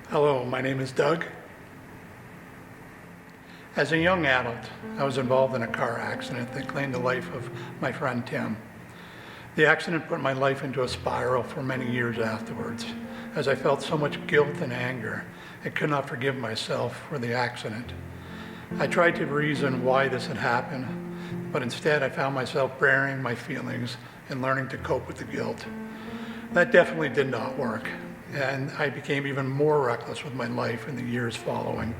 Hello, my name is Doug. As a young adult, I was involved in a car accident that claimed the life of my friend Tim. The accident put my life into a spiral for many years afterwards, as I felt so much guilt and anger and could not forgive myself for the accident. I tried to reason why this had happened, but instead I found myself burying my feelings and learning to cope with the guilt. That definitely did not work, and I became even more reckless with my life in the years following.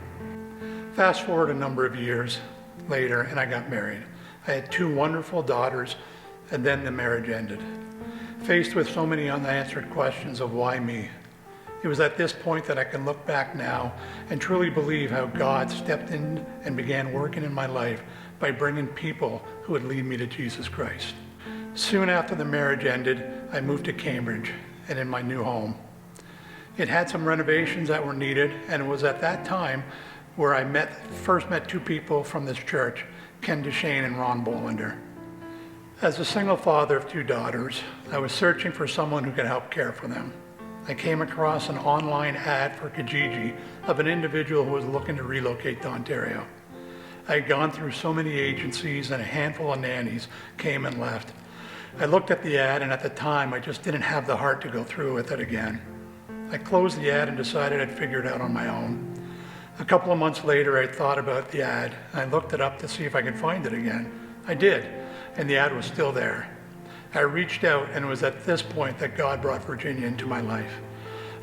Fast forward a number of years later, and I got married. I had 2 wonderful daughters, and then the marriage ended. Faced with so many unanswered questions of why me, it was at this point that I can look back now and truly believe how God stepped in and began working in my life by bringing people who would lead me to Jesus Christ. Soon after the marriage ended, I moved to Cambridge and in my new home. It had some renovations that were needed, and it was at that time where I first met 2 people from this church, Ken Duchesne and Ron Bolander. As a single father of 2 daughters, I was searching for someone who could help care for them. I came across an online ad for Kijiji of an individual who was looking to relocate to Ontario. I had gone through so many agencies, and a handful of nannies came and left. I looked at the ad, and at the time I just didn't have the heart to go through with it again. I closed the ad and decided I'd figure it out on my own. A couple of months later, I thought about the ad, and I looked it up to see if I could find it again. I did, and the ad was still there. I reached out, and it was at this point that God brought Virginia into my life.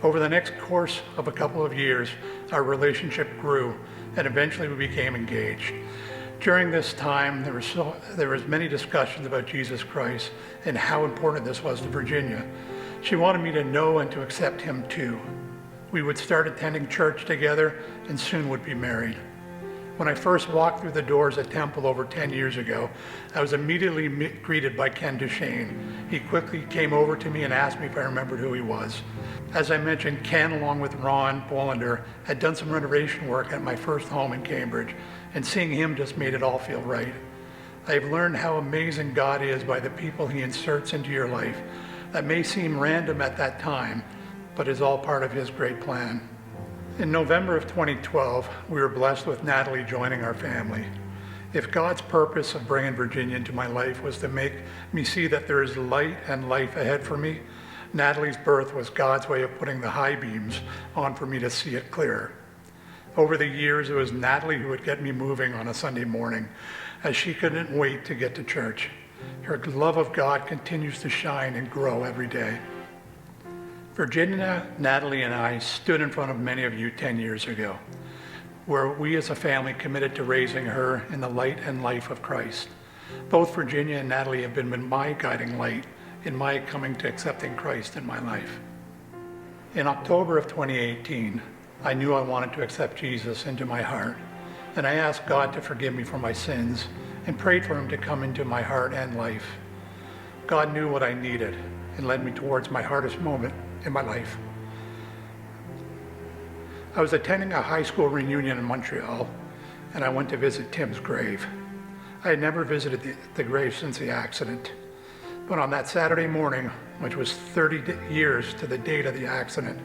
Over the next course of a couple of years, our relationship grew, and eventually we became engaged. During this time, there was many discussions about Jesus Christ and how important this was to Virginia. She wanted me to know and to accept him too. We would start attending church together and soon would be married. When I first walked through the doors at Temple over 10 years ago, I was immediately greeted by Ken Duchesne. He quickly came over to me and asked me if I remembered who he was. As I mentioned, Ken, along with Ron Bolander, had done some renovation work at my first home in Cambridge, and seeing him just made it all feel right. I've learned how amazing God is by the people he inserts into your life that may seem random at that time, but is all part of his great plan. In November of 2012, we were blessed with Natalie joining our family. If God's purpose of bringing Virginia into my life was to make me see that there is light and life ahead for me, Natalie's birth was God's way of putting the high beams on for me to see it clearer. Over the years, it was Natalie who would get me moving on a Sunday morning, as she couldn't wait to get to church. Her love of God continues to shine and grow every day. Virginia, Natalie, and I stood in front of many of you 10 years ago, where we as a family committed to raising her in the light and life of Christ. Both Virginia and Natalie have been my guiding light in my coming to accepting Christ in my life. In October of 2018, I knew I wanted to accept Jesus into my heart, and I asked God to forgive me for my sins and prayed for him to come into my heart and life. God knew what I needed and led me towards my hardest moment in my life. I was attending a high school reunion in Montreal, and I went to visit Tim's grave. I had never visited the grave since the accident, but on that Saturday morning, which was 30 years to the date of the accident,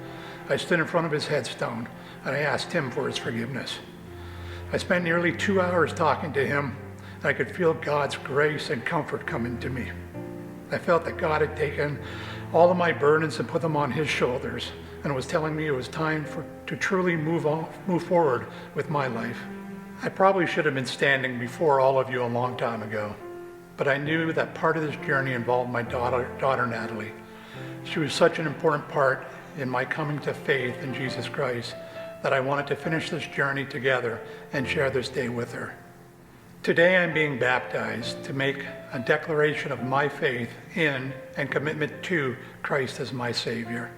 I stood in front of his headstone and I asked Tim for his forgiveness. I spent nearly 2 hours talking to him, and I could feel God's grace and comfort coming to me. I felt that God had taken all of my burdens and put them on his shoulders, and was telling me it was time to truly move forward with my life. I probably should have been standing before all of you a long time ago, but I knew that part of this journey involved my daughter Natalie. She was such an important part in my coming to faith in Jesus Christ that I wanted to finish this journey together and share this day with her. Today I'm being baptized to make a declaration of my faith in and commitment to Christ as my Savior.